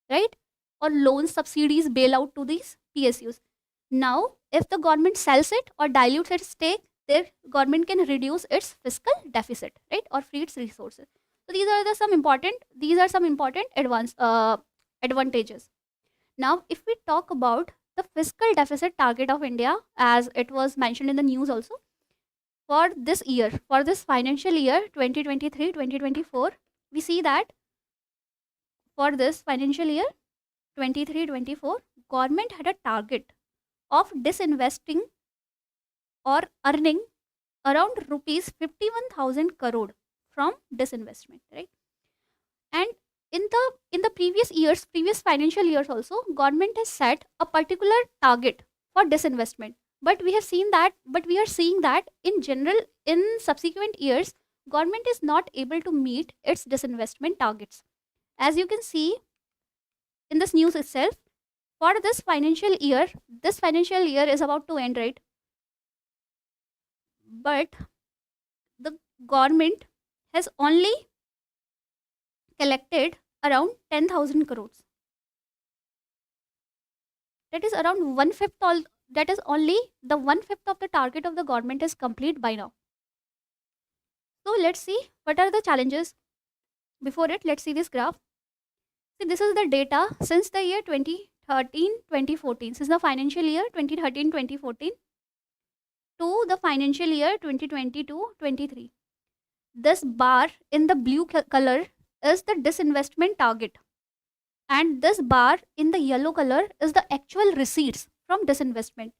right? Or loan subsidies bailout to these PSUs. Now if the government sells it or dilutes its stake, their government can reduce its fiscal deficit, right, or free its resources. So these are some important advantages. Now, if we talk about the fiscal deficit target of India, as it was mentioned in the news also, for this year, for this financial year 2023-2024, we see that for this financial year 23-24, government had a target of disinvesting or earning around rupees 51,000 crore from disinvestment, right? And in the previous financial years also, government has set a particular target for disinvestment. But we are seeing that in general, in subsequent years, government is not able to meet its disinvestment targets. As you can see in this news itself, for this financial year is about to end, right? But the government has only collected around 10,000 crores. That is around one fifth. All that is only the one fifth of the target of the government is complete by now. So let's see what are the challenges. Before it, let's see this graph. See, this is the data since the year 2013-2014, since the financial year 2013-2014 to the financial year 2022-23. This bar in the blue color is the disinvestment target, and this bar in the yellow color is the actual receipts from disinvestment.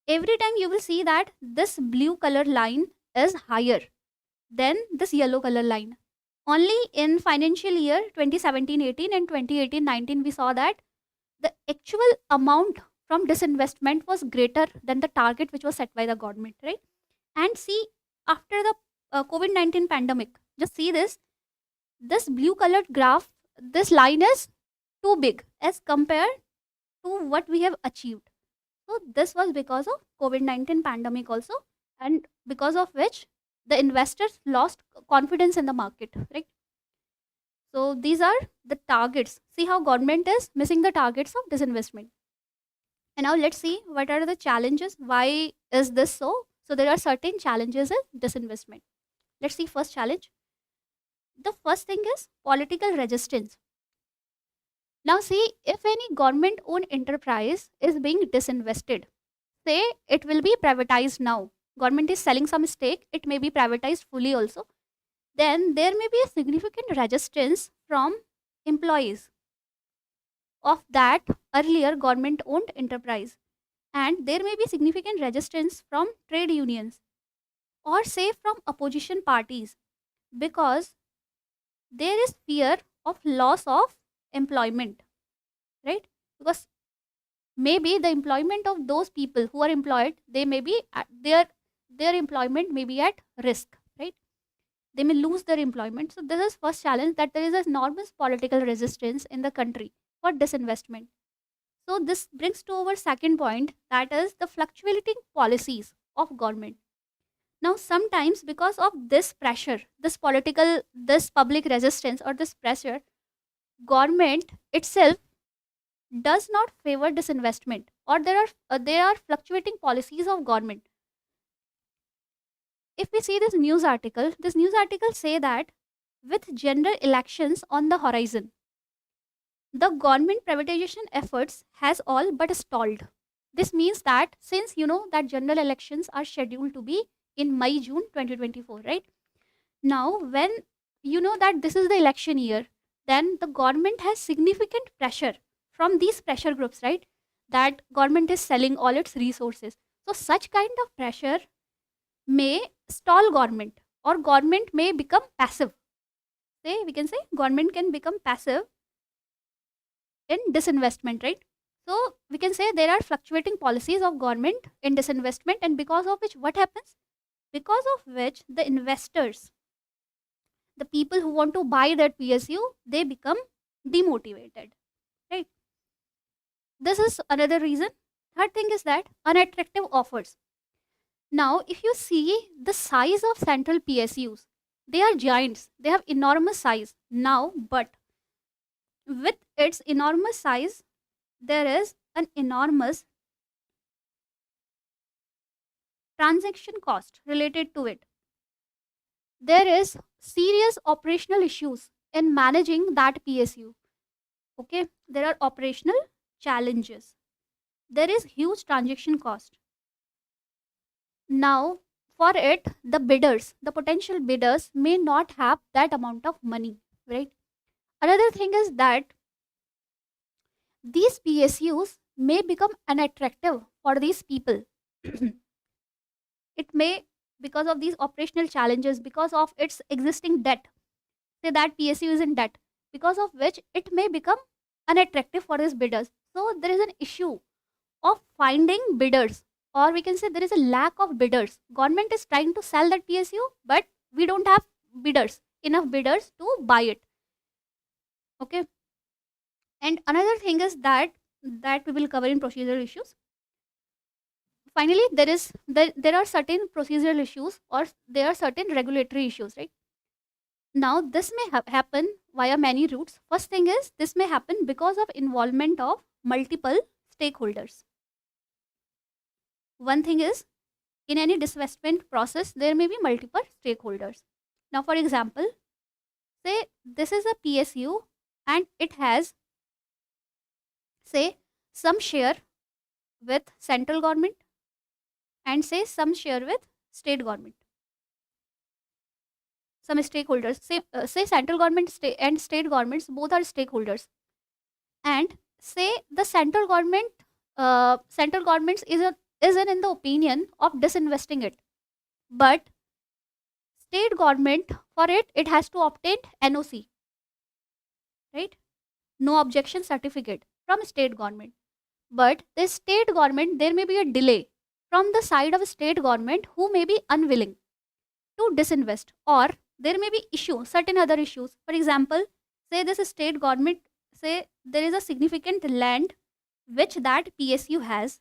Every time you will see that this blue color line is higher than this yellow color line. Only in financial year 2017-18 and 2018-19 we saw that the actual amount from disinvestment was greater than the target which was set by the government, right? And see, after the COVID-19 pandemic, just see this blue colored graph, this line is too big as compared to what we have achieved. So this was because of COVID-19 pandemic also, and because of which the investors lost confidence in the market, right? So these are the targets. See how government is missing the targets of disinvestment. And now let's see what are the challenges. Why is this so? So there are certain challenges in disinvestment. Let's see first challenge. The first thing is political resistance. Now see, if any government owned enterprise is being disinvested, say it will be privatized now. Government is selling some stake, it may be privatized fully also. Then there may be a significant resistance from employees of that earlier government owned enterprise. And there may be significant resistance from trade unions or say from opposition parties, because there is fear of loss of employment, right? Because maybe the employment of those people who are employed, they may be their employment may be at risk, right? They may lose their employment. So this is first challenge, that there is enormous political resistance in the country for disinvestment. So this brings to our second point, that is the fluctuating policies of government. Now sometimes because of this pressure, this public resistance or this pressure, government itself does not favor disinvestment, or there are fluctuating policies of government. If we see this news article say that with general elections on the horizon, the government privatization efforts has all but stalled. This means that since you know that general elections are scheduled to be in May-June 2024, right? Now, when you know that this is the election year, then the government has significant pressure from these pressure groups, right? That government is selling all its resources. So such kind of pressure may stall government, or government may become passive. We can say government can become passive in disinvestment, right? So we can say there are fluctuating policies of government in disinvestment, and because of which what happens? Because of which the investors, the people who want to buy that PSU, they become demotivated, right? This is another reason. Third thing is that unattractive offers. Now, if you see the size of central PSUs, they are giants. They have enormous size now, but with its enormous size, there is an enormous transaction cost related to it. There is serious operational issues in managing that PSU. Okay, there are operational challenges. There is huge transaction cost. Now, for it, the potential bidders may not have that amount of money, right? Another thing is that these PSUs may become unattractive for these people. It may, because of these operational challenges, because of its existing debt, say that PSU is in debt, because of which it may become unattractive for these bidders. So there is an issue of finding bidders, or we can say there is a lack of bidders. Government is trying to sell that PSU, but we don't have bidders, enough bidders to buy it. Okay. And another thing is that we will cover in procedural issues. Finally, there are certain procedural issues, or there are certain regulatory issues, right? Now this may happen via many routes. First thing is, this may happen because of involvement of multiple stakeholders. One thing is, in any disinvestment process there may be multiple stakeholders. Now for example, say this is a PSU and it has, say, some share with central government and say some share with state government. Some stakeholders, say central government and state governments both are stakeholders, and say the central governments is in the opinion of disinvesting it, but state government, for it has to obtain NOC, right? No objection certificate from state government. But the state government, there may be a delay from the side of state government who may be unwilling to disinvest, or there may be certain other issues. For example, say this state government, say there is a significant land which that PSU has,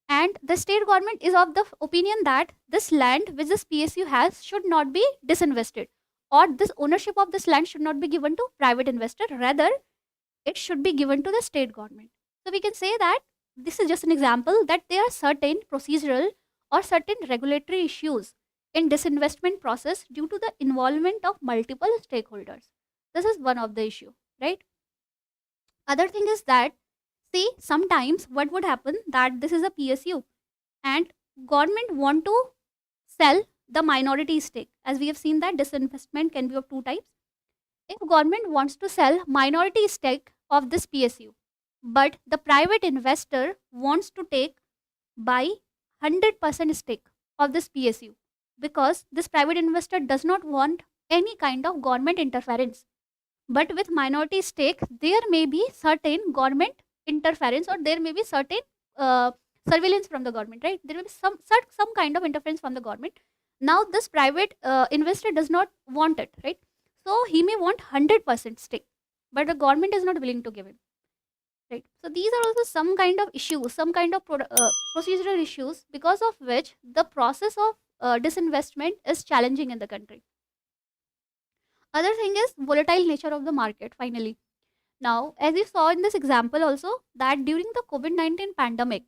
and the state government is of the opinion that this land which this PSU has should not be disinvested, or this ownership of this land should not be given to private investor, rather it should be given to the state government. So we can say that this is just an example that there are certain procedural or certain regulatory issues in disinvestment process due to the involvement of multiple stakeholders. This is one of the issue, right? Other thing is that, see, sometimes what would happen, that this is a PSU and government want to sell the minority stake. As we have seen that disinvestment can be of two types. If government wants to sell minority stake of this PSU, but the private investor wants to take by 100% stake of this PSU, because this private investor does not want any kind of government interference. But with minority stake, there may be certain government interference, or there may be certain surveillance from the government, right? There will be some kind of interference from the government. Now this private investor does not want it, right? So he may want 100% stake, but the government is not willing to give him, right? So these are also some kind of issues, some kind of procedural issues, because of which the process of disinvestment is challenging in the country. Other thing is volatile nature of the market. Finally, now as you saw in this example also, that during the COVID-19 pandemic,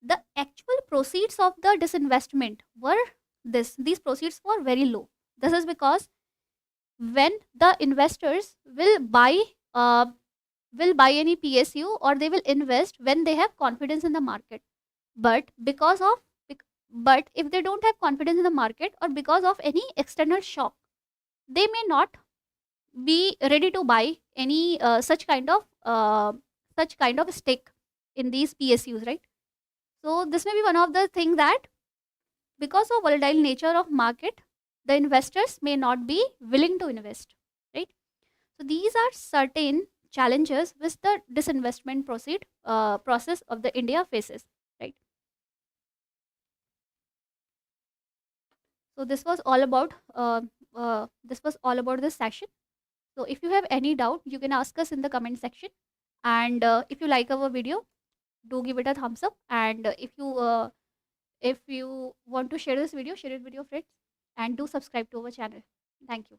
the actual proceeds of the disinvestment were these proceeds were very low. This is because when the investors will buy any PSU, or they will invest when they have confidence in the market, but but if they don't have confidence in the market, or because of any external shock, they may not be ready to buy any such kind of stake in these PSUs, right? So this may be one of the things that, because of volatile nature of market, the investors may not be willing to invest, right? So these are certain challenges which the disinvestment process of the India faces, right? So this was all about this session. So if you have any doubt, you can ask us in the comment section, and if you like our video, do give it a thumbs up, and if you want to share this video, share it with your friends, and do subscribe to our channel. Thank you.